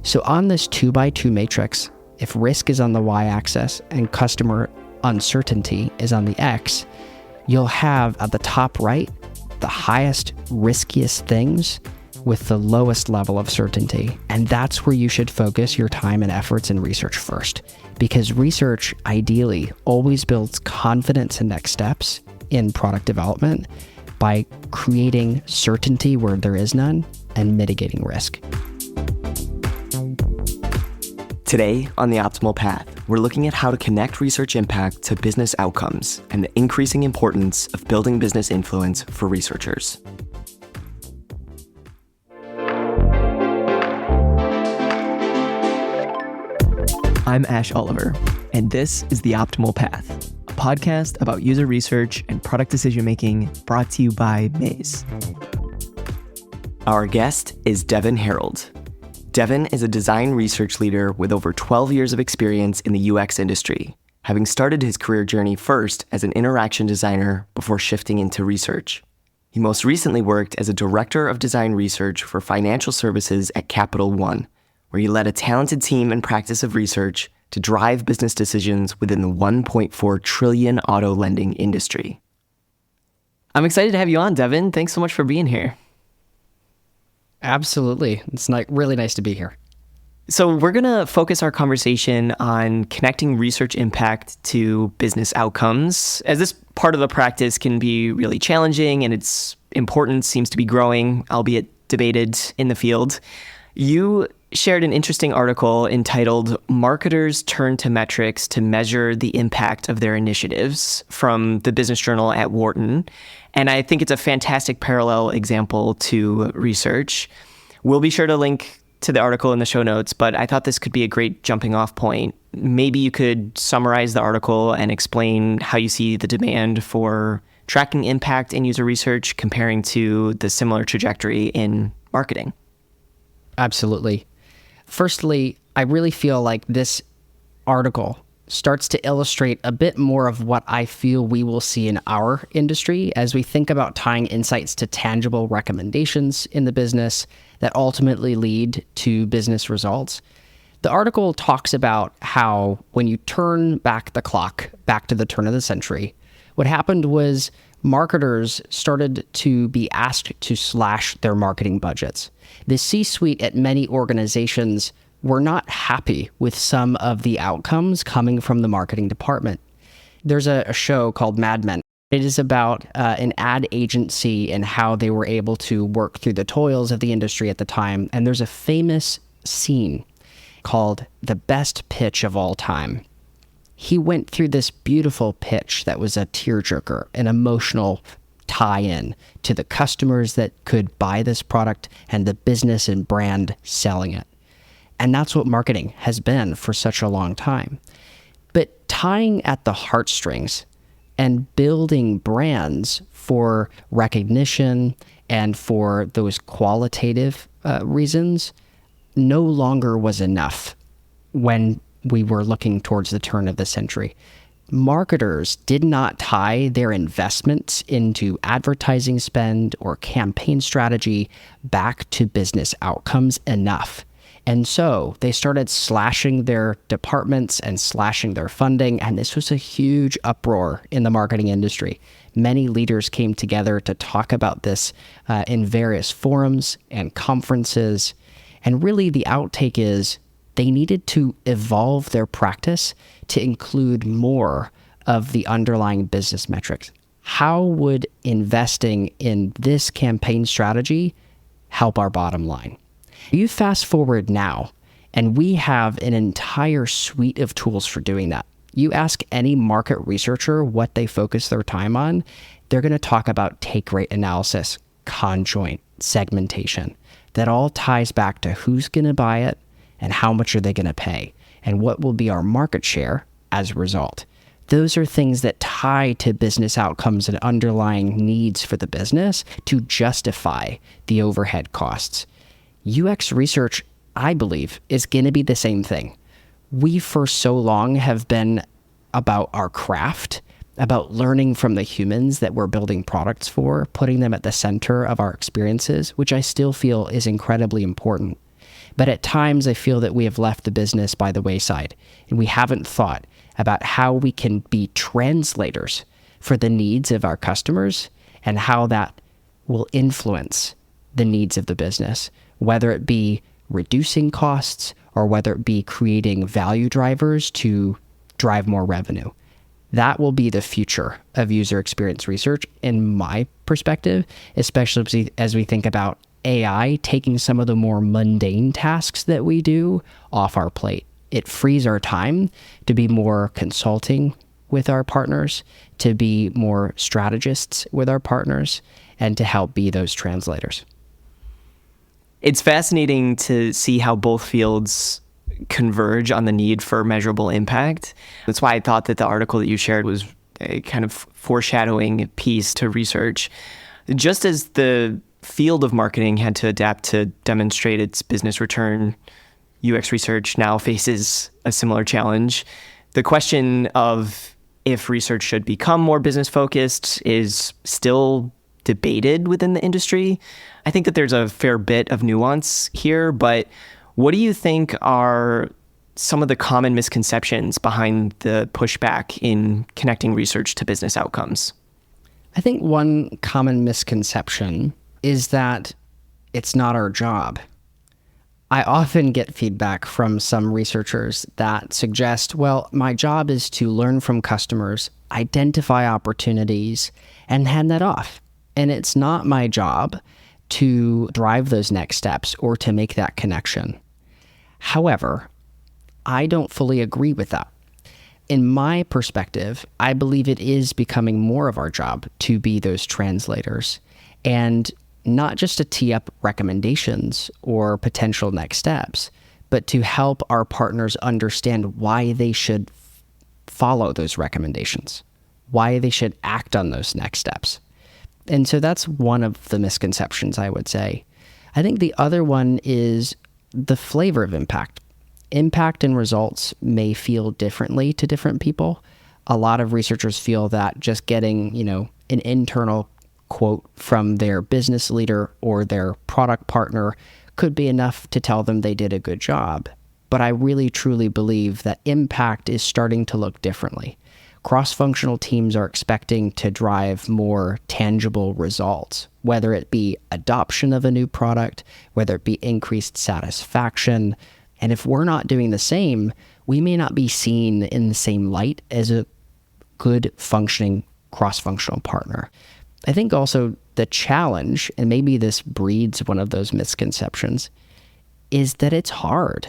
So on this 2x2 matrix, if risk is on the y-axis and customer uncertainty is on the x, you'll have at the top right the highest, riskiest things with the lowest level of certainty. And that's where you should focus your time and efforts in research first, because research ideally always builds confidence in next steps in product development by creating certainty where there is none and mitigating risk. Today on The Optimal Path, we're looking at how to connect research impact to business outcomes and the increasing importance of building business influence for researchers. I'm Ash Oliver, and this is The Optimal Path, a podcast about user research and product decision-making brought to you by Maze. Our guest is Devin Harold. Devin is a design research leader with over 12 years of experience in the UX industry, having started his career journey first as an interaction designer before shifting into research. He most recently worked as a director of design research for financial services at Capital One, where he led a talented team and practice of research to drive business decisions within the $1.4 trillion auto lending industry. I'm excited to have you on, Devin. Thanks so much for being here. Absolutely. It's really nice to be here. So we're going to focus our conversation on connecting research impact to business outcomes, as this part of the practice can be really challenging and its importance seems to be growing, albeit debated in the field. You shared an interesting article entitled "Marketers Turn to Metrics to Measure the Impact of Their Initiatives" from the Business Journal at Wharton. And I think it's a fantastic parallel example to research. We'll be sure to link to the article in the show notes, but I thought this could be a great jumping off point. Maybe you could summarize the article and explain how you see the demand for tracking impact in user research comparing to the similar trajectory in marketing. Absolutely. Firstly, I really feel like this article starts to illustrate a bit more of what I feel we will see in our industry as we think about tying insights to tangible recommendations in the business that ultimately lead to business results. The article talks about how when you turn back the clock, back to the turn of the century, what happened was marketers started to be asked to slash their marketing budgets. The C-suite at many organizations were not happy with some of the outcomes coming from the marketing department. There's a show called Mad Men. It is about an ad agency and how they were able to work through the toils of the industry at the time. And there's a famous scene called The Best Pitch of All Time. He went through this beautiful pitch that was a tearjerker, an emotional tie-in to the customers that could buy this product and the business and brand selling it. And that's what marketing has been for such a long time. But tying at the heartstrings and building brands for recognition and for those qualitative reasons no longer was enough when we were looking towards the turn of the century. Marketers did not tie their investments into advertising spend or campaign strategy back to business outcomes enough. And so they started slashing their departments and slashing their funding, and this was a huge uproar in the marketing industry. Many leaders came together to talk about this in various forums and conferences, and really the outtake is they needed to evolve their practice to include more of the underlying business metrics. How would investing in this campaign strategy help our bottom line? You fast forward now, and we have an entire suite of tools for doing that. You ask any market researcher what they focus their time on, they're going to talk about take rate analysis, conjoint, segmentation. That all ties back to who's going to buy it and how much are they going to pay, and what will be our market share as a result. Those are things that tie to business outcomes and underlying needs for the business to justify the overhead costs. UX research, I believe, is going to be the same thing. We for so long have been about our craft, about learning from the humans that we're building products for, putting them at the center of our experiences, which I still feel is incredibly important. But at times, I feel that we have left the business by the wayside, and we haven't thought about how we can be translators for the needs of our customers and how that will influence the needs of the business, whether it be reducing costs or whether it be creating value drivers to drive more revenue. That will be the future of user experience research, in my perspective, especially as we think about AI taking some of the more mundane tasks that we do off our plate. It frees our time to be more consulting with our partners, to be more strategists with our partners, and to help be those translators. It's fascinating to see how both fields converge on the need for measurable impact. That's why I thought that the article that you shared was a kind of foreshadowing piece to research. Just as the field of marketing had to adapt to demonstrate its business return, UX research now faces a similar challenge. The question of if research should become more business focused is still debated within the industry. I think that there's a fair bit of nuance here, but what do you think are some of the common misconceptions behind the pushback in connecting research to business outcomes? I think one common misconception is that it's not our job. I often get feedback from some researchers that suggest, well, my job is to learn from customers, identify opportunities, and hand that off. And it's not my job to drive those next steps or to make that connection. However, I don't fully agree with that. In my perspective, I believe it is becoming more of our job to be those translators, and not just to tee up recommendations or potential next steps, but to help our partners understand why they should follow those recommendations, why they should act on those next steps. And so that's one of the misconceptions, I would say. I think the other one is the flavor of impact. Impact and results may feel differently to different people. A lot of researchers feel that just getting, an internal quote from their business leader or their product partner could be enough to tell them they did a good job. But I really truly believe that impact is starting to look differently. Cross-functional teams are expecting to drive more tangible results, whether it be adoption of a new product, whether it be increased satisfaction. And if we're not doing the same, we may not be seen in the same light as a good functioning cross-functional partner. I think also the challenge, and maybe this breeds one of those misconceptions, is that it's hard.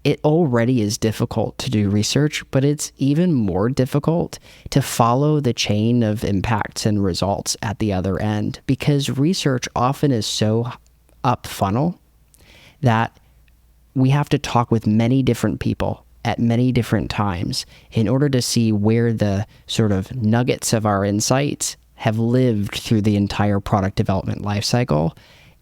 It already is difficult to do research, but it's even more difficult to follow the chain of impacts and results at the other end, because research often is so up funnel that we have to talk with many different people at many different times in order to see where the sort of nuggets of our insights have lived through the entire product development lifecycle.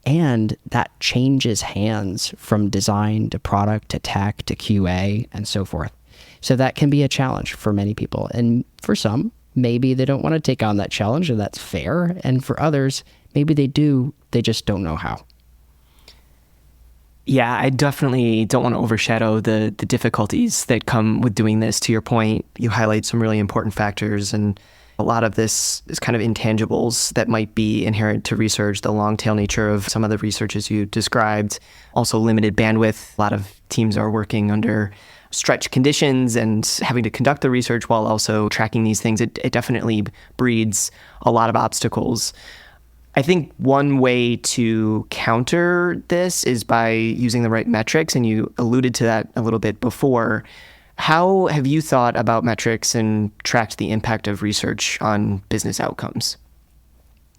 And that changes hands from design to product to tech to QA and so forth. So that can be a challenge for many people. And for some, maybe they don't want to take on that challenge, and that's fair. And for others, maybe they do, they just don't know how. Yeah, I definitely don't want to overshadow the difficulties that come with doing this. To your point, you highlight some really important factors, and a lot of this is kind of intangibles that might be inherent to research, the long tail nature of some of the research as you described, also limited bandwidth. A lot of teams are working under stretched conditions and having to conduct the research while also tracking these things. It definitely breeds a lot of obstacles. I think one way to counter this is by using the right metrics, and you alluded to that a little bit before. How have you thought about metrics and tracked the impact of research on business outcomes?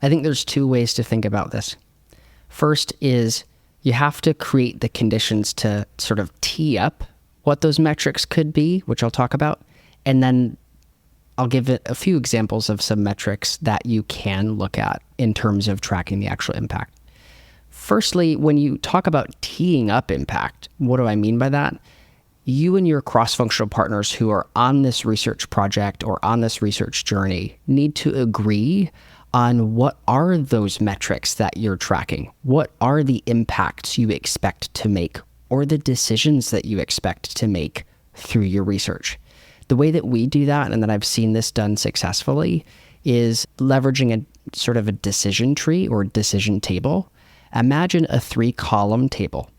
I think there's two ways to think about this. First is you have to create the conditions to sort of tee up what those metrics could be, which I'll talk about. And then I'll give it a few examples of some metrics that you can look at in terms of tracking the actual impact. Firstly, when you talk about teeing up impact, what do I mean by that? You and your cross-functional partners who are on this research project or on this research journey need to agree on what are those metrics that you're tracking. What are the impacts you expect to make or the decisions that you expect to make through your research. The way that we do that, and that I've seen this done successfully, is leveraging a sort of a decision tree or decision table. Imagine a 3-column table.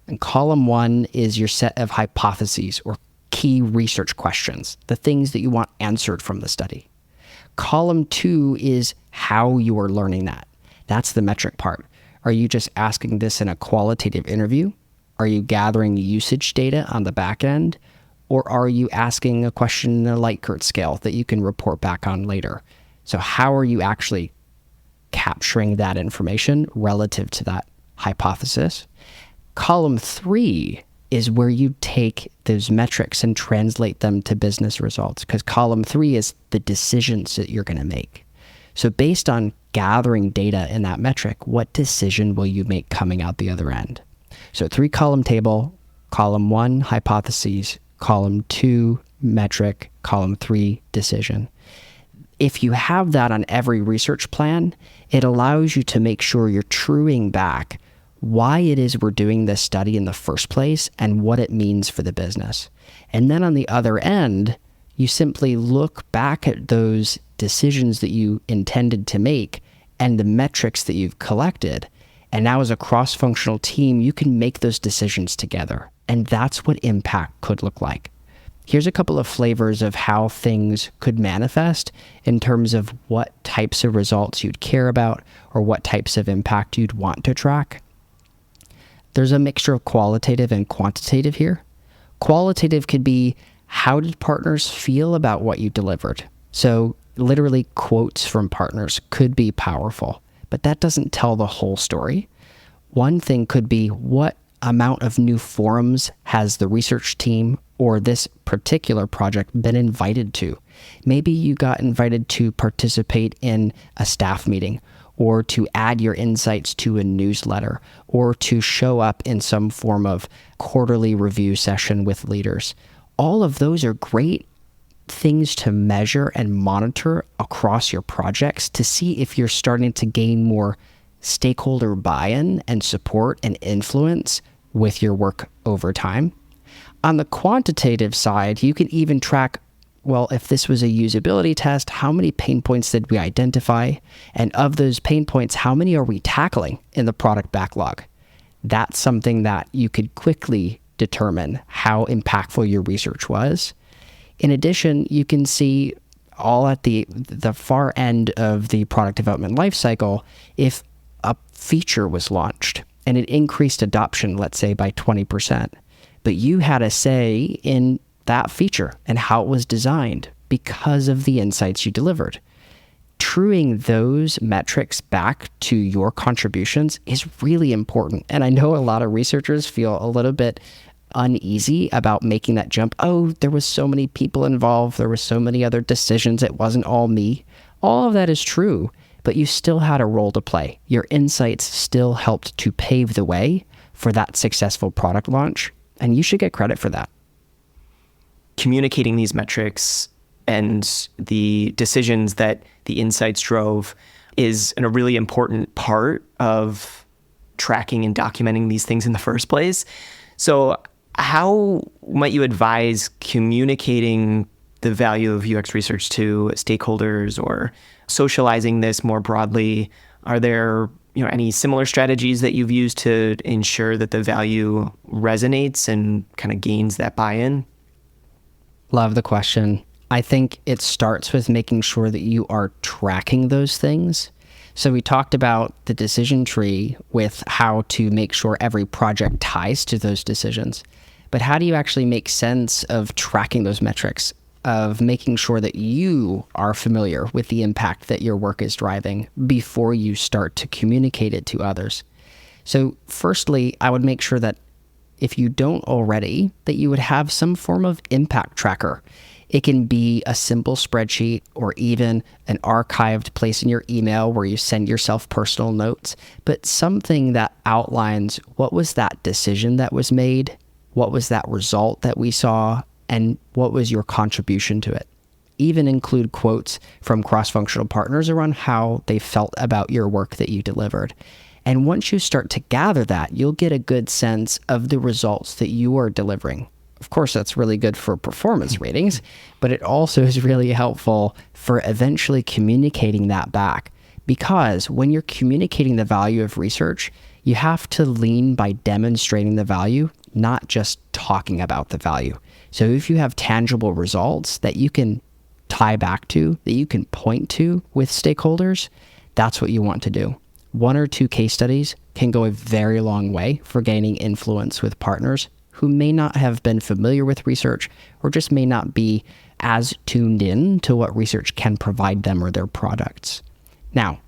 And column 1 is your set of hypotheses or key research questions, the things that you want answered from the study. Column 2 is how you are learning that. That's the metric part. Are you just asking this in a qualitative interview? Are you gathering usage data on the back end? Or are you asking a question in a Likert scale that you can report back on later? So how are you actually capturing that information relative to that hypothesis? Column 3 is where you take those metrics and translate them to business results, because column 3 is the decisions that you're going to make. So based on gathering data in that metric, what decision will you make coming out the other end? So 3-column table, column 1, hypotheses, column 2, metric, column 3, decision. If you have that on every research plan, it allows you to make sure you're truing back why it is we're doing this study in the first place and what it means for the business. And then on the other end, you simply look back at those decisions that you intended to make and the metrics that you've collected. And now as a cross-functional team, you can make those decisions together. And that's what impact could look like. Here's a couple of flavors of how things could manifest in terms of what types of results you'd care about or what types of impact you'd want to track. There's a mixture of qualitative and quantitative here. Qualitative could be, how did partners feel about what you delivered? So literally quotes from partners could be powerful, but that doesn't tell the whole story. One thing could be, what amount of new forums has the research team or this particular project been invited to? Maybe you got invited to participate in a staff meeting, or to add your insights to a newsletter, or to show up in some form of quarterly review session with leaders. All of those are great things to measure and monitor across your projects to see if you're starting to gain more stakeholder buy-in and support and influence with your work over time. On the quantitative side, you can even track, well, if this was a usability test, how many pain points did we identify? And of those pain points, how many are we tackling in the product backlog? That's something that you could quickly determine how impactful your research was. In addition, you can see all at the far end of the product development lifecycle, if a feature was launched and it increased adoption, let's say by 20%, but you had a say in that feature and how it was designed because of the insights you delivered. Truing those metrics back to your contributions is really important. And I know a lot of researchers feel a little bit uneasy about making that jump. Oh, there was so many people involved. There were so many other decisions. It wasn't all me. All of that is true, but you still had a role to play. Your insights still helped to pave the way for that successful product launch, and you should get credit for that. Communicating these metrics and the decisions that the insights drove is a really important part of tracking and documenting these things in the first place. So how might you advise communicating the value of UX research to stakeholders or socializing this more broadly? Are there any similar strategies that you've used to ensure that the value resonates and kind of gains that buy-in? Love the question. I think it starts with making sure that you are tracking those things. So we talked about the decision tree with how to make sure every project ties to those decisions. But how do you actually make sense of tracking those metrics, of making sure that you are familiar with the impact that your work is driving before you start to communicate it to others? So firstly, I would make sure that if you don't already, that you would have some form of impact tracker. It can be a simple spreadsheet or even an archived place in your email where you send yourself personal notes, but something that outlines what was that decision that was made, what was that result that we saw, and what was your contribution to it. Even include quotes from cross-functional partners around how they felt about your work that you delivered. And once you start to gather that, you'll get a good sense of the results that you are delivering. Of course, that's really good for performance ratings, but it also is really helpful for eventually communicating that back. Because when you're communicating the value of research, you have to lean by demonstrating the value, not just talking about the value. So if you have tangible results that you can tie back to, that you can point to with stakeholders, that's what you want to do. 1 or 2 case studies can go a very long way for gaining influence with partners who may not have been familiar with research or just may not be as tuned in to what research can provide them or their products. Now,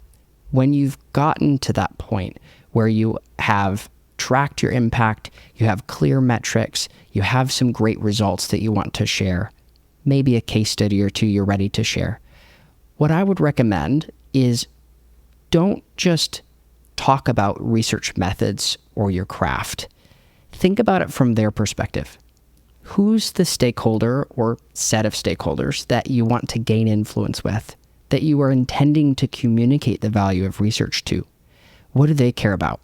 when you've gotten to that point where you have tracked your impact, you have clear metrics, you have some great results that you want to share, maybe a case study or 2 you're ready to share, what I would recommend is don't just talk about research methods or your craft. Think about it from their perspective. Who's the stakeholder or set of stakeholders that you want to gain influence with, that you are intending to communicate the value of research to? What do they care about?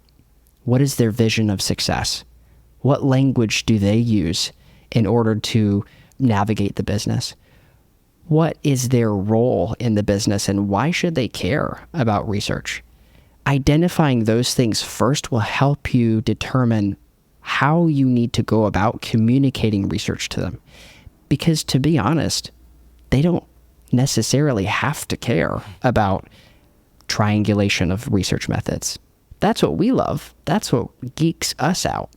What is their vision of success? What language do they use in order to navigate the business? What is their role in the business and why should they care about research? Identifying those things first will help you determine how you need to go about communicating research to them. Because to be honest, they don't necessarily have to care about triangulation of research methods. That's what we love. That's what geeks us out.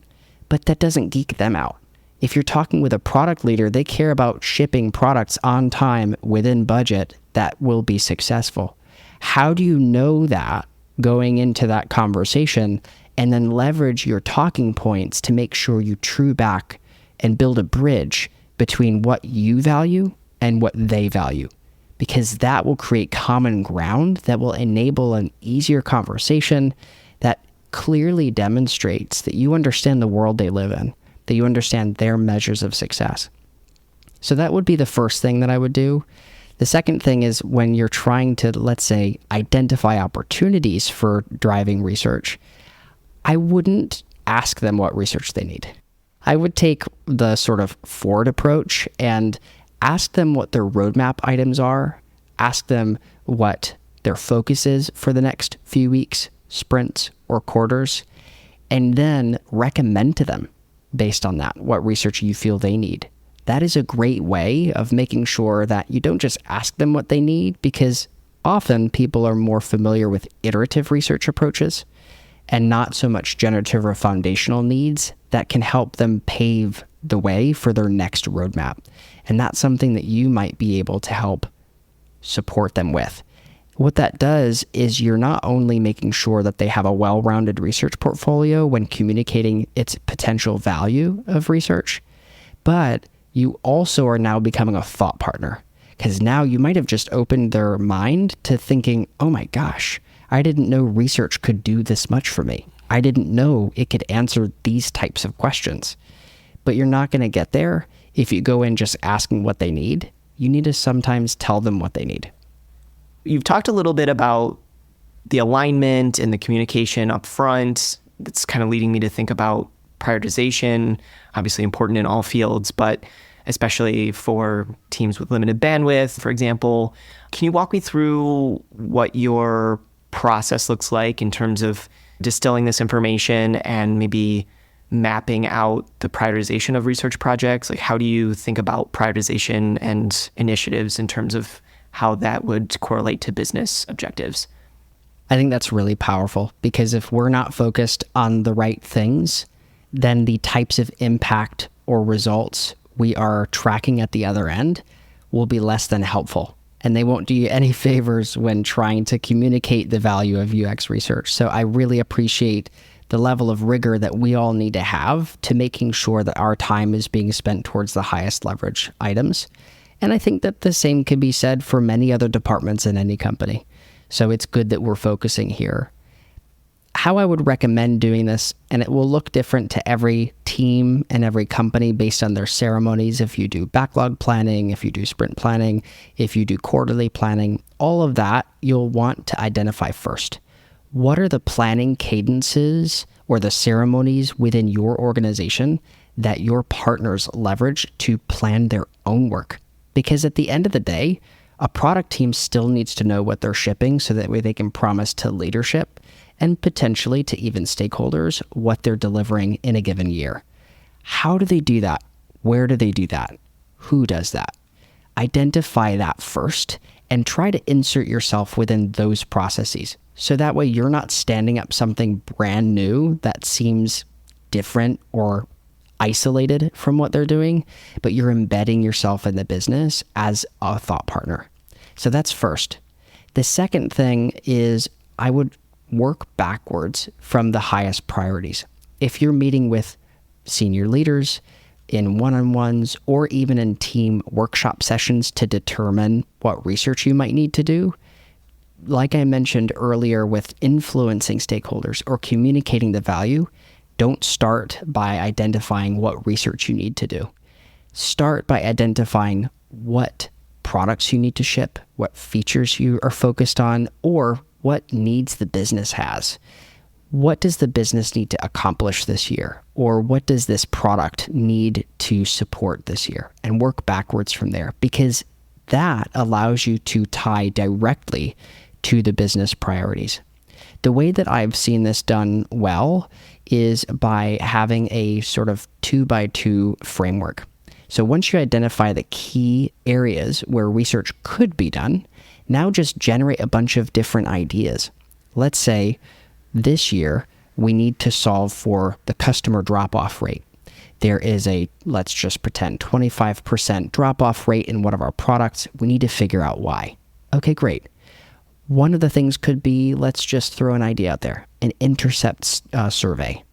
But that doesn't geek them out. If you're talking with a product leader, they care about shipping products on time within budget that will be successful. How do you know that going into that conversation and then leverage your talking points to make sure you true back and build a bridge between what you value and what they value? Because that will create common ground that will enable an easier conversation that clearly demonstrates that you understand the world they live in, that you understand their measures of success. So that would be the first thing that I would do. The second thing is when you're trying to, let's say, identify opportunities for driving research, I wouldn't ask them what research they need. I would take the sort of forward approach and ask them what their roadmap items are, ask them what their focus is for the next few weeks, sprints, or quarters, and then recommend to them based on that what research you feel they need. That is a great way of making sure that you don't just ask them what they need, because often people are more familiar with iterative research approaches and not so much generative or foundational needs that can help them pave the way for their next roadmap. And that's something that you might be able to help support them with. What that does is you're not only making sure that they have a well-rounded research portfolio when communicating its potential value of research, but you also are now becoming a thought partner, because now you might have just opened their mind to thinking, oh my gosh, I didn't know research could do this much for me. I didn't know it could answer these types of questions. But you're not going to get there if you go in just asking what they need. You need to sometimes tell them what they need. You've talked a little bit about the alignment and the communication up front. That's kind of leading me to think about prioritization, obviously important in all fields, but especially for teams with limited bandwidth, for example. Can you walk me through what your process looks like in terms of distilling this information and maybe mapping out the prioritization of research projects? Like, how do you think about prioritization and initiatives in terms of how that would correlate to business objectives? I think that's really powerful, because if we're not focused on the right things, then the types of impact or results we are tracking at the other end will be less than helpful. And they won't do you any favors when trying to communicate the value of UX research. So I really appreciate the level of rigor that we all need to have to making sure that our time is being spent towards the highest leverage items. And I think that the same can be said for many other departments in any company. So it's good that we're focusing here. How I would recommend doing this, and it will look different to every team and every company based on their ceremonies. If you do backlog planning, if you do sprint planning, if you do quarterly planning, all of that you'll want to identify first. What are the planning cadences or the ceremonies within your organization that your partners leverage to plan their own work? Because at the end of the day, a product team still needs to know what they're shipping so that way they can promise to leadership and potentially to even stakeholders what they're delivering in a given year. How do they do that? Where do they do that? Who does that? Identify that first and try to insert yourself within those processes. So that way you're not standing up something brand new that seems different or isolated from what they're doing, but you're embedding yourself in the business as a thought partner. So that's first. The second thing is I would work backwards from the highest priorities. If you're meeting with senior leaders in one-on-ones or even in team workshop sessions to determine what research you might need to do, like I mentioned earlier with influencing stakeholders or communicating the value, don't start by identifying what research you need to do. Start by identifying what products you need to ship, what features you are focused on, or what needs the business has. What does the business need to accomplish this year? Or what does this product need to support this year? And work backwards from there, because that allows you to tie directly to the business priorities. The way that I've seen this done well is by having a sort of 2x2 framework. So once you identify the key areas where research could be done, now just generate a bunch of different ideas. Let's say this year we need to solve for the customer drop-off rate. There is a, let's just pretend, 25% drop-off rate in one of our products. We need to figure out why. Okay, great. One of the things could be, let's just throw an idea out there, an intercept survey.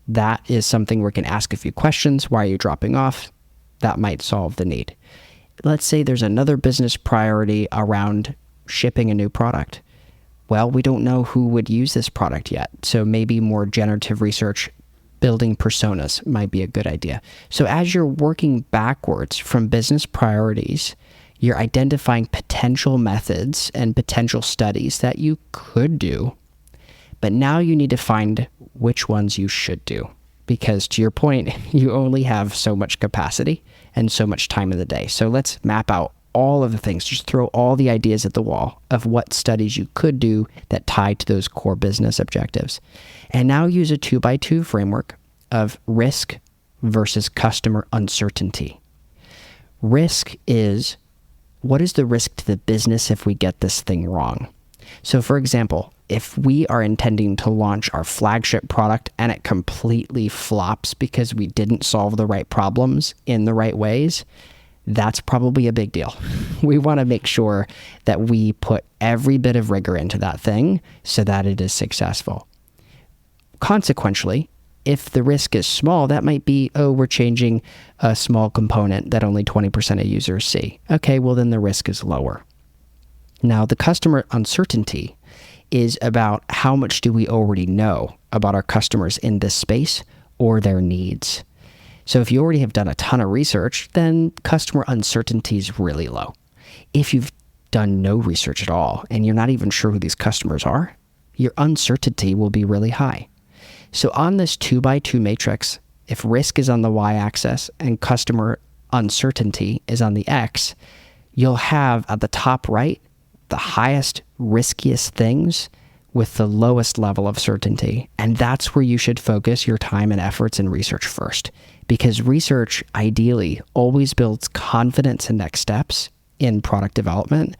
That is something we can ask a few questions. Why are you dropping off? That might solve the need. Let's say there's another business priority around shipping a new product. Well, we don't know who would use this product yet, so maybe more generative research, building personas might be a good idea. So as you're working backwards from business priorities, you're identifying potential methods and potential studies that you could do, but now you need to find which ones you should do. Because to your point, you only have so much capacity and so much time in the day. So let's map out all of the things. Just throw all the ideas at the wall of what studies you could do that tie to those core business objectives. And now use a 2x2 framework of risk versus customer uncertainty. Risk is, what is the risk to the business if we get this thing wrong? So for example, if we are intending to launch our flagship product and it completely flops because we didn't solve the right problems in the right ways, that's probably a big deal. We want to make sure that we put every bit of rigor into that thing so that it is successful. Consequently, if the risk is small, that might be, oh, we're changing a small component that only 20% of users see. Okay, well then the risk is lower. Now, the customer uncertainty is about how much do we already know about our customers in this space or their needs. So if you already have done a ton of research, then customer uncertainty is really low. If you've done no research at all and you're not even sure who these customers are, your uncertainty will be really high. So on this 2x2 matrix, if risk is on the y-axis and customer uncertainty is on the x, you'll have at the top right the highest, riskiest things with the lowest level of certainty. And that's where you should focus your time and efforts in research first. Because research, ideally, always builds confidence in next steps in product development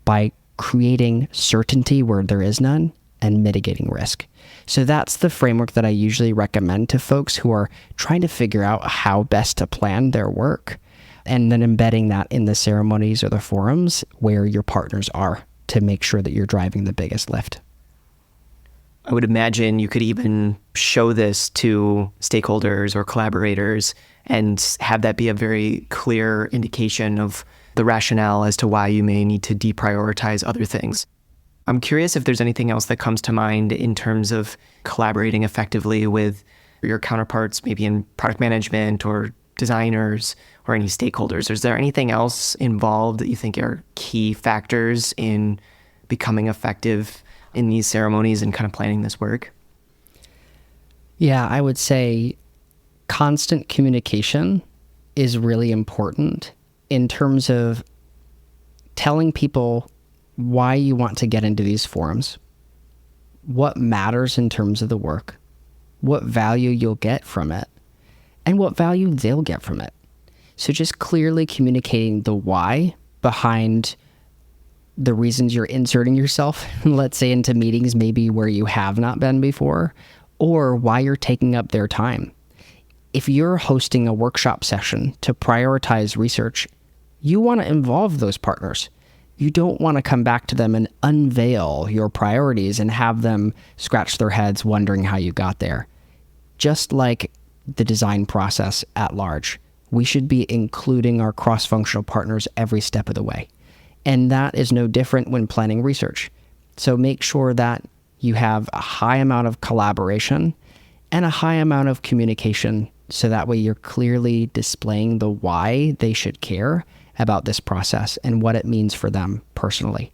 by creating certainty where there is none and mitigating risk. So that's the framework that I usually recommend to folks who are trying to figure out how best to plan their work, and then embedding that in the ceremonies or the forums where your partners are to make sure that you're driving the biggest lift. I would imagine you could even show this to stakeholders or collaborators and have that be a very clear indication of the rationale as to why you may need to deprioritize other things. I'm curious if there's anything else that comes to mind in terms of collaborating effectively with your counterparts, maybe in product management or designers or any stakeholders. Is there anything else involved that you think are key factors in becoming effective in these ceremonies and kind of planning this work? Yeah, I would say constant communication is really important in terms of telling people why you want to get into these forums, what matters in terms of the work, what value you'll get from it, and what value they'll get from it. So just clearly communicating the why behind the reasons you're inserting yourself, let's say into meetings maybe where you have not been before, or why you're taking up their time. If you're hosting a workshop session to prioritize research, you want to involve those partners. You don't want to come back to them and unveil your priorities and have them scratch their heads wondering how you got there. Just like the design process at large, we should be including our cross-functional partners every step of the way. And that is no different when planning research. So make sure that you have a high amount of collaboration and a high amount of communication, so that way you're clearly displaying the why they should care about this process and what it means for them personally.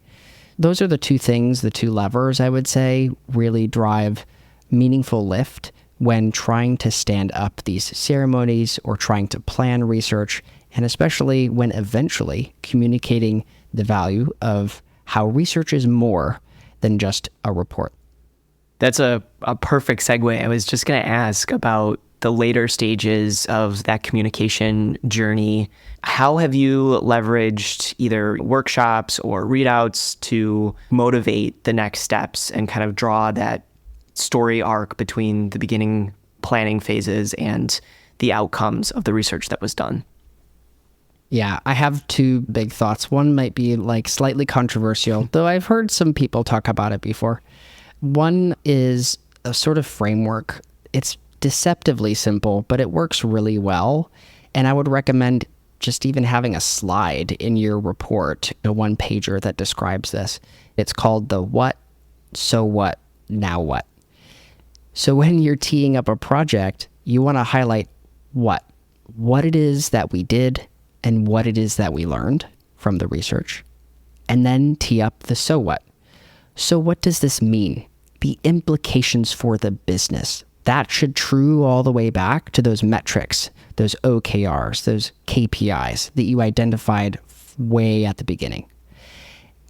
Those are the two things, the two levers, I would say, really drive meaningful lift when trying to stand up these ceremonies or trying to plan research, and especially when eventually communicating the value of how research is more than just a report. That's a perfect segue. I was just going to ask about the later stages of that communication journey. How have you leveraged either workshops or readouts to motivate the next steps and kind of draw that story arc between the beginning planning phases and the outcomes of the research that was done? Yeah, I have two big thoughts. One might be like slightly controversial, though I've heard some people talk about it before. One is a sort of framework. It's deceptively simple, but it works really well. And I would recommend just even having a slide in your report, a one-pager that describes this. It's called the what, so what, now what. So when you're teeing up a project, you want to highlight what it is that we did and what it is that we learned from the research. And then tee up the so what. So what does this mean? The implications for the business. That should true all the way back to those metrics, those OKRs, those KPIs that you identified way at the beginning.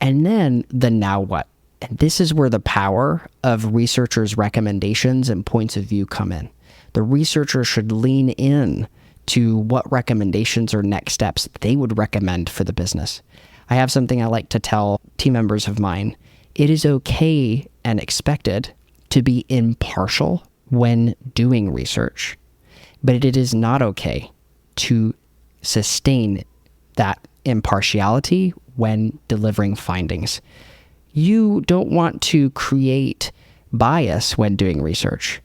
And then the now what. And this is where the power of researchers' recommendations and points of view come in. The researcher should lean in to what recommendations or next steps they would recommend for the business. I have something I like to tell team members of mine. It is okay and expected to be impartial when doing research, but it is not okay to sustain that impartiality when delivering findings. You don't want to create bias when doing research,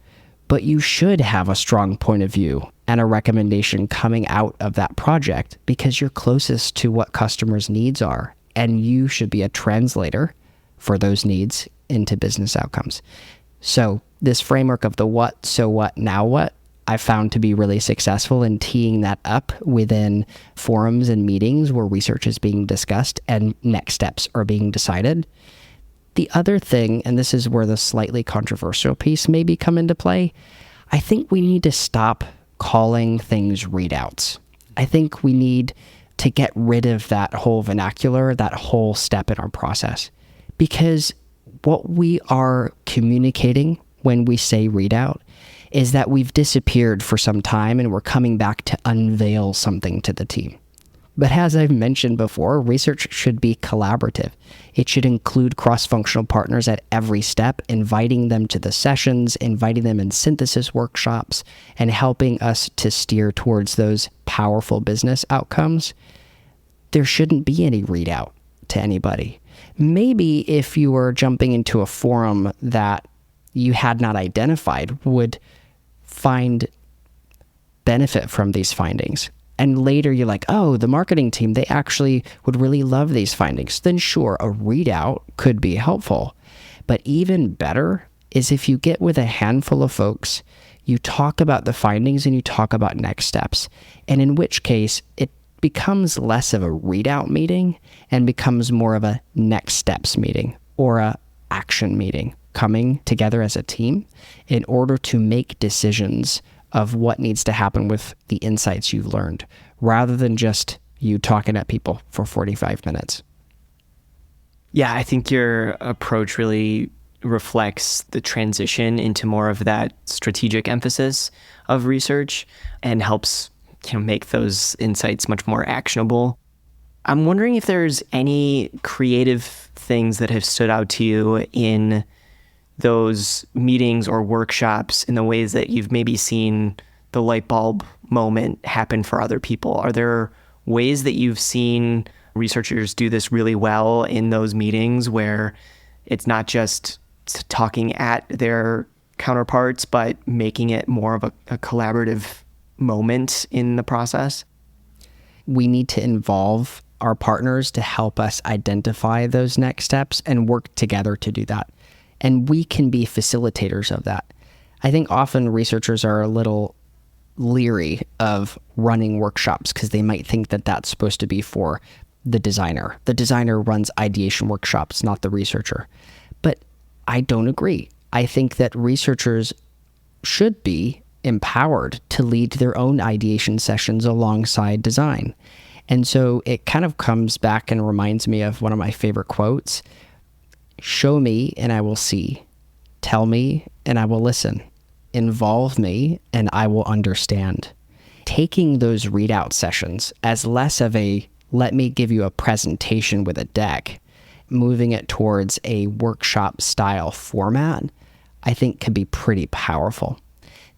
but you should have a strong point of view and a recommendation coming out of that project because you're closest to what customers' needs are, and you should be a translator for those needs into business outcomes. So this framework of the what, so what, now what, I found to be really successful in teeing that up within forums and meetings where research is being discussed and next steps are being decided. The other thing, and this is where the slightly controversial piece maybe come into play, I think we need to stop calling things readouts. I think we need to get rid of that whole vernacular, that whole step in our process. Because what we are communicating when we say readout is that we've disappeared for some time and we're coming back to unveil something to the team. But as I've mentioned before, research should be collaborative. It should include cross-functional partners at every step, inviting them to the sessions, inviting them in synthesis workshops, and helping us to steer towards those powerful business outcomes. There shouldn't be any readout to anybody. Maybe if you were jumping into a forum that you had not identified would find benefit from these findings. And later you're like, oh, the marketing team, they actually would really love these findings. Then sure, a readout could be helpful. But even better is if you get with a handful of folks, you talk about the findings and you talk about next steps. And in which case, it becomes less of a readout meeting and becomes more of a next steps meeting or a action meeting, coming together as a team in order to make decisions of what needs to happen with the insights you've learned, rather than just you talking at people for 45 minutes. Yeah, I think your approach really reflects the transition into more of that strategic emphasis of research and helps make those insights much more actionable. I'm wondering if there's any creative things that have stood out to you in those meetings or workshops in the ways that you've maybe seen the light bulb moment happen for other people. Are there ways that you've seen researchers do this really well in those meetings where it's not just talking at their counterparts, but making it more of a collaborative moment in the process? We need to involve our partners to help us identify those next steps and work together to do that. And we can be facilitators of that. I think often researchers are a little leery of running workshops because they might think that that's supposed to be for the designer. The designer runs ideation workshops, not the researcher. But I don't agree. I think that researchers should be empowered to lead their own ideation sessions alongside design. And so it kind of comes back and reminds me of one of my favorite quotes: show me and I will see. Tell me and I will listen. Involve me and I will understand. Taking those readout sessions as less of a let me give you a presentation with a deck, moving it towards a workshop style format, I think can be pretty powerful.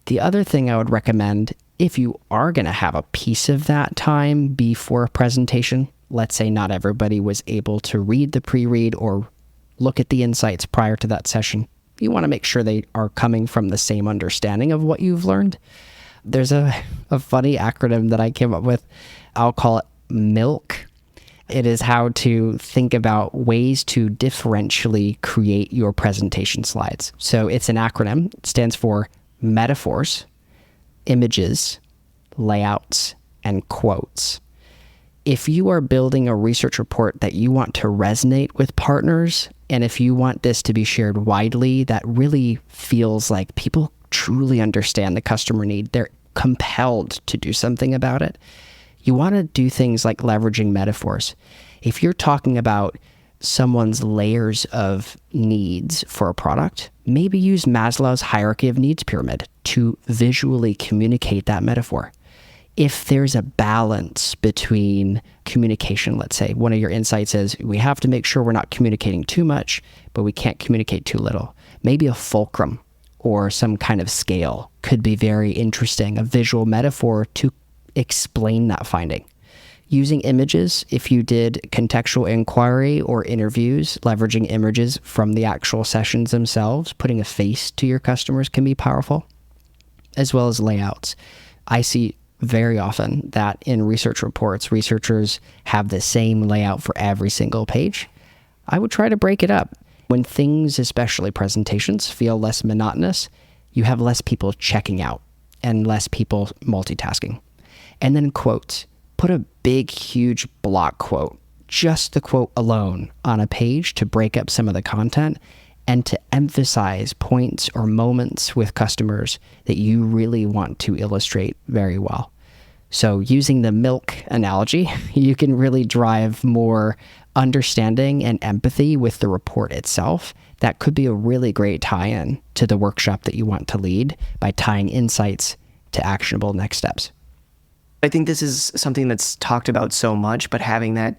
The other thing I would recommend, if you are going to have a piece of that time before a presentation, let's say not everybody was able to read the pre-read or look at the insights prior to that session, you want to make sure they are coming from the same understanding of what you've learned. There's a funny acronym that I came up with. I'll call it MILK. It is how to think about ways to differentially create your presentation slides. So it's an acronym. It stands for metaphors, images, layouts, and quotes. If you are building a research report that you want to resonate with partners, and if you want this to be shared widely, that really feels like people truly understand the customer need, they're compelled to do something about it, you want to do things like leveraging metaphors. If you're talking about someone's layers of needs for a product, maybe use Maslow's hierarchy of needs pyramid to visually communicate that metaphor. If there's a balance between communication, let's say one of your insights is we have to make sure we're not communicating too much, but we can't communicate too little. Maybe a fulcrum or some kind of scale could be very interesting, a visual metaphor to explain that finding. Using images, if you did contextual inquiry or interviews, leveraging images from the actual sessions themselves, putting a face to your customers can be powerful, as well as layouts. I see very often that in research reports, researchers have the same layout for every single page. I would try to break it up. When things, especially presentations, feel less monotonous, you have less people checking out and less people multitasking. And then quotes. Put a big, huge block quote, just the quote alone, on a page to break up some of the content and to emphasize points or moments with customers that you really want to illustrate very well. So using the milk analogy, you can really drive more understanding and empathy with the report itself. That could be a really great tie-in to the workshop that you want to lead by tying insights to actionable next steps. I think this is something that's talked about so much, but having that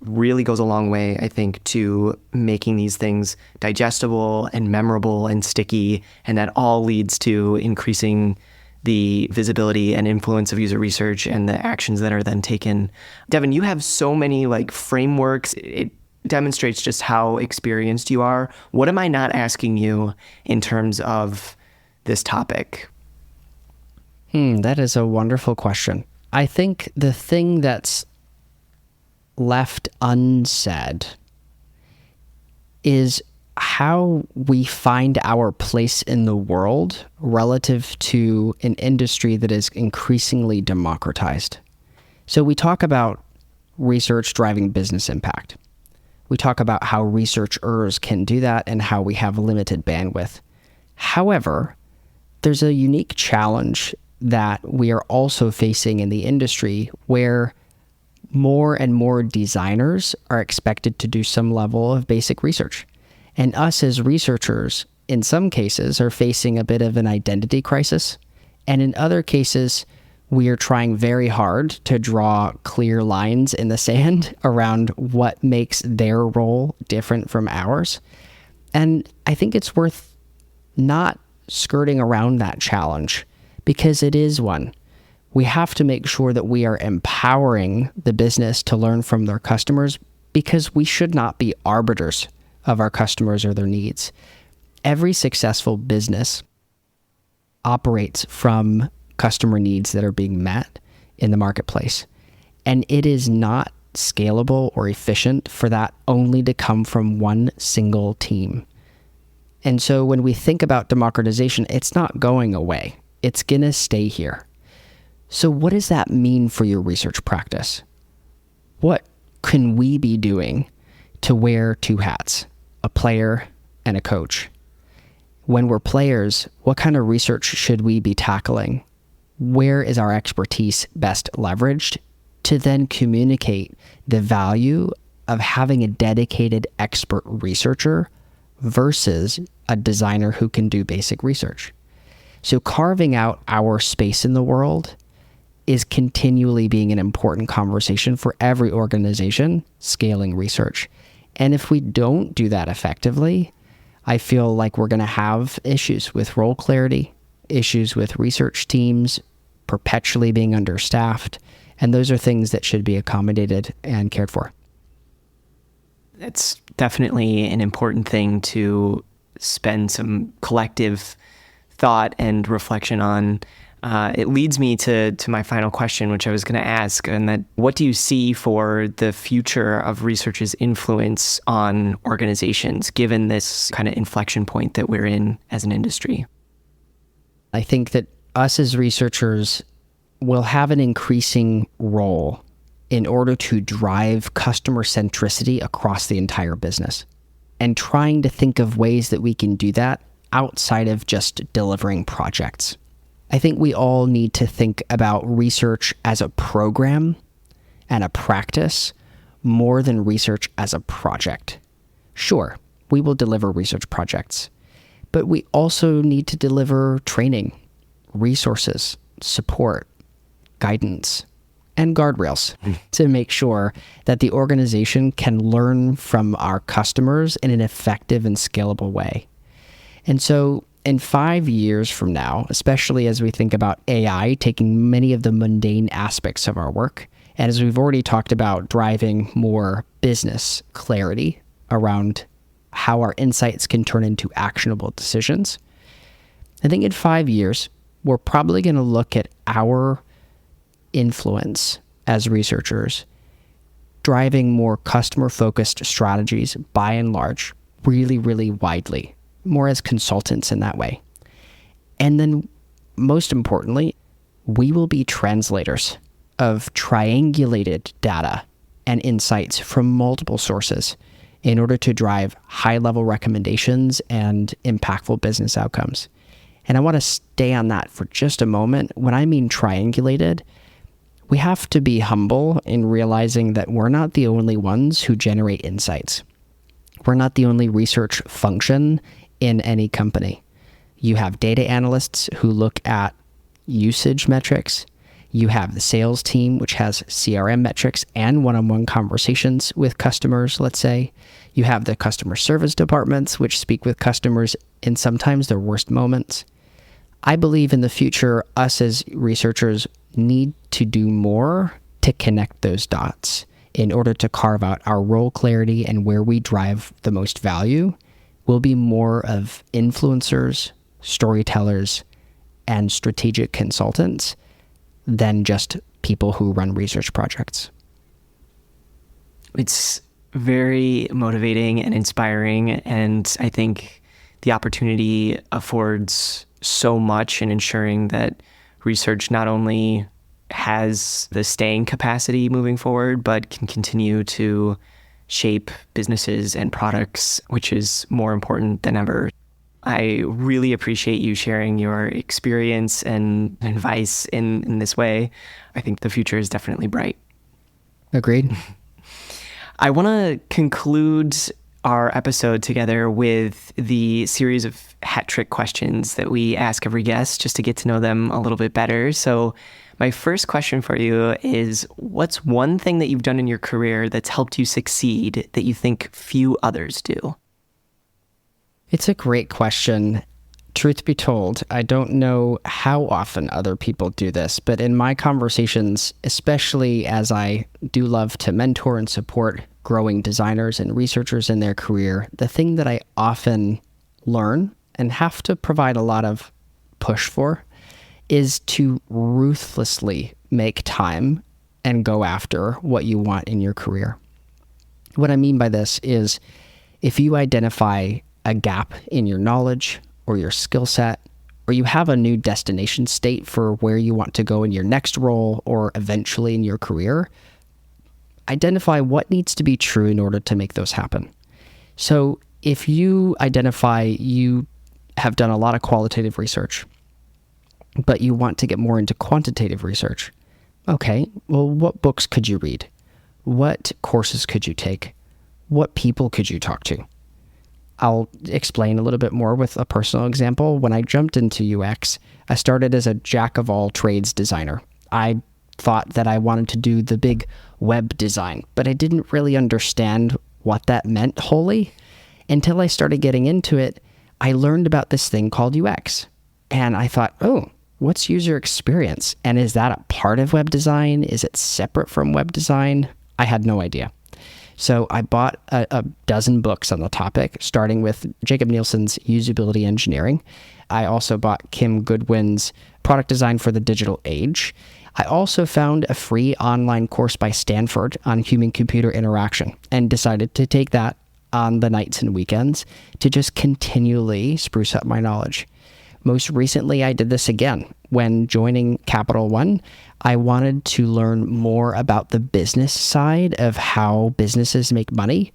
really goes a long way, I think, to making these things digestible and memorable and sticky, and that all leads to increasing the visibility and influence of user research and the actions that are then taken. Devin, you have so many frameworks. It demonstrates just how experienced you are. What am I not asking you in terms of this topic? That is a wonderful question. I think the thing that's left unsaid is how we find our place in the world relative to an industry that is increasingly democratized. So we talk about research driving business impact. We talk about how researchers can do that and how we have limited bandwidth. However, there's a unique challenge that we are also facing in the industry where more and more designers are expected to do some level of basic research. And us as researchers, in some cases, are facing a bit of an identity crisis. And in other cases, we are trying very hard to draw clear lines in the sand around what makes their role different from ours. And I think it's worth not skirting around that challenge because it is one. We have to make sure that we are empowering the business to learn from their customers because we should not be arbiters of our customers or their needs. Every successful business operates from customer needs that are being met in the marketplace. And it is not scalable or efficient for that only to come from one single team. And so when we think about democratization, it's not going away. It's going to stay here. So what does that mean for your research practice? What can we be doing to wear two hats, a player and a coach? When we're players, what kind of research should we be tackling? Where is our expertise best leveraged to then communicate the value of having a dedicated expert researcher versus a designer who can do basic research? So carving out our space in the world is continually being an important conversation for every organization scaling research. And if we don't do that effectively, I feel like we're going to have issues with role clarity, issues with research teams perpetually being understaffed, and those are things that should be accommodated and cared for. That's definitely an important thing to spend some collective thought and reflection on. It leads me to my final question, which I was going to ask, and that what do you see for the future of research's influence on organizations, given this kind of inflection point that we're in as an industry? I think that us as researchers will have an increasing role in order to drive customer centricity across the entire business and trying to think of ways that we can do that outside of just delivering projects. I think we all need to think about research as a program and a practice more than research as a project. Sure, we will deliver research projects, but we also need to deliver training, resources, support, guidance, and guardrails to make sure that the organization can learn from our customers in an effective and scalable way. And so in 5 years from now, especially as we think about AI taking many of the mundane aspects of our work, and as we've already talked about driving more business clarity around how our insights can turn into actionable decisions, I think in 5 years, we're probably going to look at our influence as researchers driving more customer-focused strategies by and large, really, really widely, more as consultants in that way. And then most importantly, we will be translators of triangulated data and insights from multiple sources in order to drive high-level recommendations and impactful business outcomes. And I want to stay on that for just a moment. When I mean triangulated, we have to be humble in realizing that we're not the only ones who generate insights. We're not the only research function in any company. You have data analysts who look at usage metrics. You have the sales team, which has CRM metrics and one-on-one conversations with customers, let's say. You have the customer service departments, which speak with customers in sometimes their worst moments. I believe in the future, us as researchers need to do more to connect those dots in order to carve out our role clarity and where we drive the most value. Will be more of influencers, storytellers, and strategic consultants than just people who run research projects. It's very motivating and inspiring, and I think the opportunity affords so much in ensuring that research not only has the staying capacity moving forward, but can continue to shape businesses and products, which is more important than ever. I really appreciate you sharing your experience and advice in this way. I think the future is definitely bright. Agreed. I want to conclude our episode together with the series of hat trick questions that we ask every guest just to get to know them a little bit better. So my first question for you is, what's one thing that you've done in your career that's helped you succeed that you think few others do? It's a great question. Truth be told, I don't know how often other people do this, but in my conversations, especially as I do love to mentor and support growing designers and researchers in their career, the thing that I often learn and have to provide a lot of push for is to ruthlessly make time and go after what you want in your career. What I mean by this is, if you identify a gap in your knowledge or your skill set, or you have a new destination state for where you want to go in your next role or eventually in your career, identify what needs to be true in order to make those happen. So if you identify you have done a lot of qualitative research, but you want to get more into quantitative research, okay, well, what books could you read? What courses could you take? What people could you talk to? I'll explain a little bit more with a personal example. When I jumped into UX, I started as a jack of all trades designer. I thought that I wanted to do the big web design, but I didn't really understand what that meant wholly. Until I started getting into it, I learned about this thing called UX. And I thought, oh, what's user experience? And is that a part of web design? Is it separate from web design? I had no idea. So I bought a dozen books on the topic, starting with Jacob Nielsen's Usability Engineering. I also bought Kim Goodwin's Product Design for the Digital Age. I also found a free online course by Stanford on human-computer interaction and decided to take that on the nights and weekends to just continually spruce up my knowledge. Most recently, I did this again. When joining Capital One, I wanted to learn more about the business side of how businesses make money.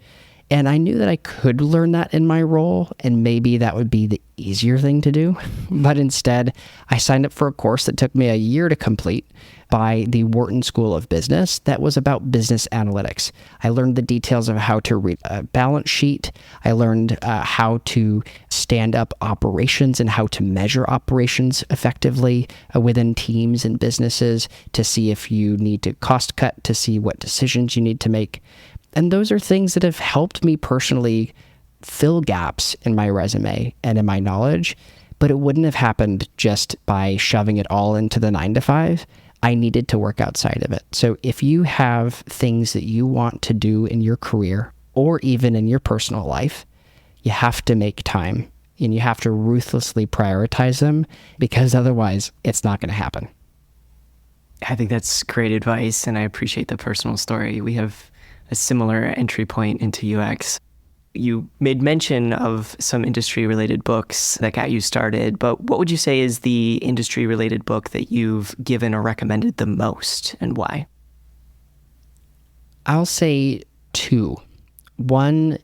And I knew that I could learn that in my role, and maybe that would be the easier thing to do. But instead, I signed up for a course that took me a year to complete by the Wharton School of Business that was about business analytics. I learned the details of how to read a balance sheet. I learned how to stand up operations and how to measure operations effectively within teams and businesses to see if you need to cost cut, to see what decisions you need to make. And those are things that have helped me personally fill gaps in my resume and in my knowledge, but it wouldn't have happened just by shoving it all into the 9 to 5. I needed to work outside of it. So if you have things that you want to do in your career or even in your personal life, you have to make time and you have to ruthlessly prioritize them, because otherwise it's not going to happen. I think that's great advice, and I appreciate the personal story. We have a similar entry point into UX. You made mention of some industry-related books that got you started, but what would you say is the industry-related book that you've given or recommended the most, and why? I'll say 2. One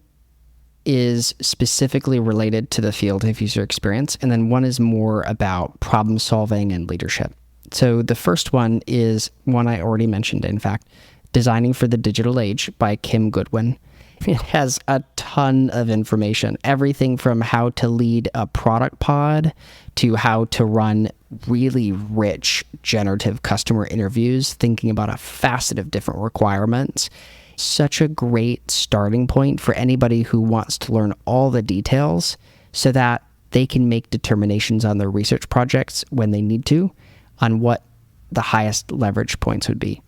is specifically related to the field of user experience, and then one is more about problem solving and leadership. So the first one is one I already mentioned, in fact, Designing for the Digital Age by Kim Goodwin. It has a ton of information, everything from how to lead a product pod to how to run really rich generative customer interviews, thinking about a facet of different requirements. Such a great starting point for anybody who wants to learn all the details so that they can make determinations on their research projects when they need to on what the highest leverage points would be.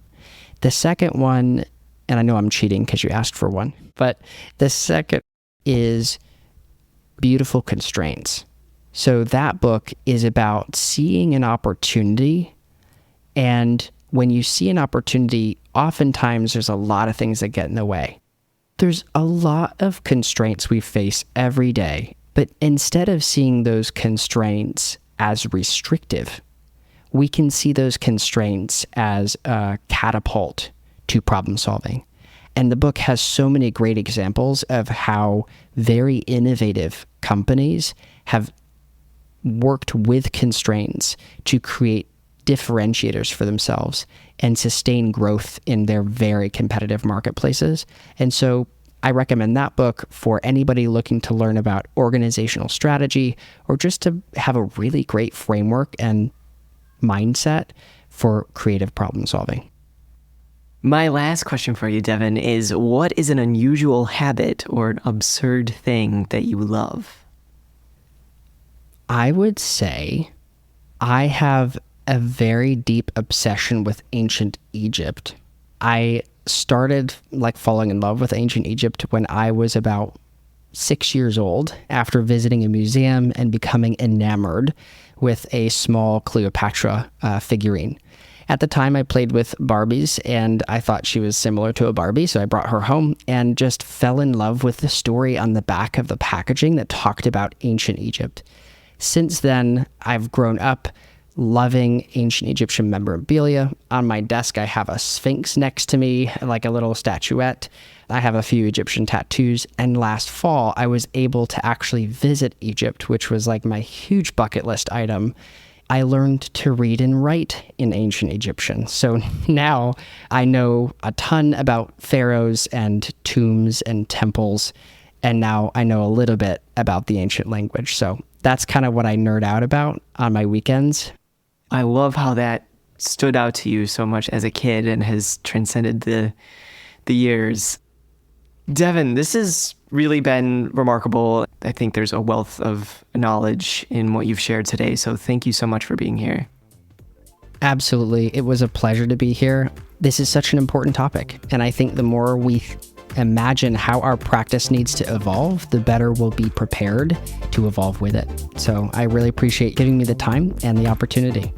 The second one, and I know I'm cheating because you asked for one, but the second is Beautiful Constraints. So that book is about seeing an opportunity, and when you see an opportunity, oftentimes there's a lot of things that get in the way. There's a lot of constraints we face every day, but instead of seeing those constraints as restrictive, we can see those constraints as a catapult to problem solving. And the book has so many great examples of how very innovative companies have worked with constraints to create differentiators for themselves and sustain growth in their very competitive marketplaces. And so I recommend that book for anybody looking to learn about organizational strategy or just to have a really great framework and mindset for creative problem solving. My last question for you, Devin, is what is an unusual habit or an absurd thing that you love? I would say I have a very deep obsession with ancient Egypt. I started falling in love with ancient Egypt when I was about 6 years old after visiting a museum and becoming enamored with a small Cleopatra figurine. At the time, I played with Barbies, and I thought she was similar to a Barbie, so I brought her home and just fell in love with the story on the back of the packaging that talked about ancient Egypt. Since then, I've grown up loving ancient Egyptian memorabilia. On my desk, I have a sphinx next to me, like a little statuette. I have a few Egyptian tattoos. And last fall, I was able to actually visit Egypt, which was like my huge bucket list item. I learned to read and write in ancient Egyptian. So now I know a ton about pharaohs and tombs and temples. And now I know a little bit about the ancient language. So that's kind of what I nerd out about on my weekends. I love how that stood out to you so much as a kid and has transcended the years. Devin, this has really been remarkable. I think there's a wealth of knowledge in what you've shared today, so thank you so much for being here. Absolutely. It was a pleasure to be here. This is such an important topic, and I think the more we imagine how our practice needs to evolve, the better we'll be prepared to evolve with it. So I really appreciate giving me the time and the opportunity.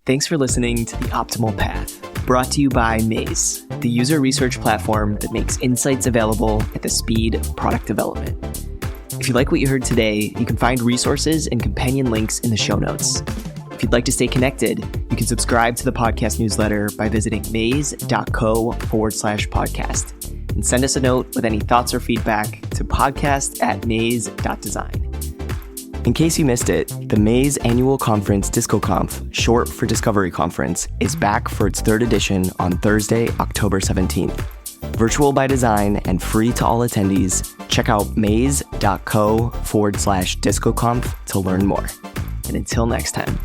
Thanks for listening to The Optimal Path, brought to you by Maze, the user research platform that makes insights available at the speed of product development. If you like what you heard today, you can find resources and companion links in the show notes. If you'd like to stay connected, you can subscribe to the podcast newsletter by visiting maze.co/podcast and send us a note with any thoughts or feedback to podcast@maze.design. In case you missed it, the Maze annual conference DiscoConf, short for Discovery Conference, is back for its third edition on Thursday, October 17th. Virtual by design and free to all attendees, check out maze.co/DiscoConf to learn more. And until next time.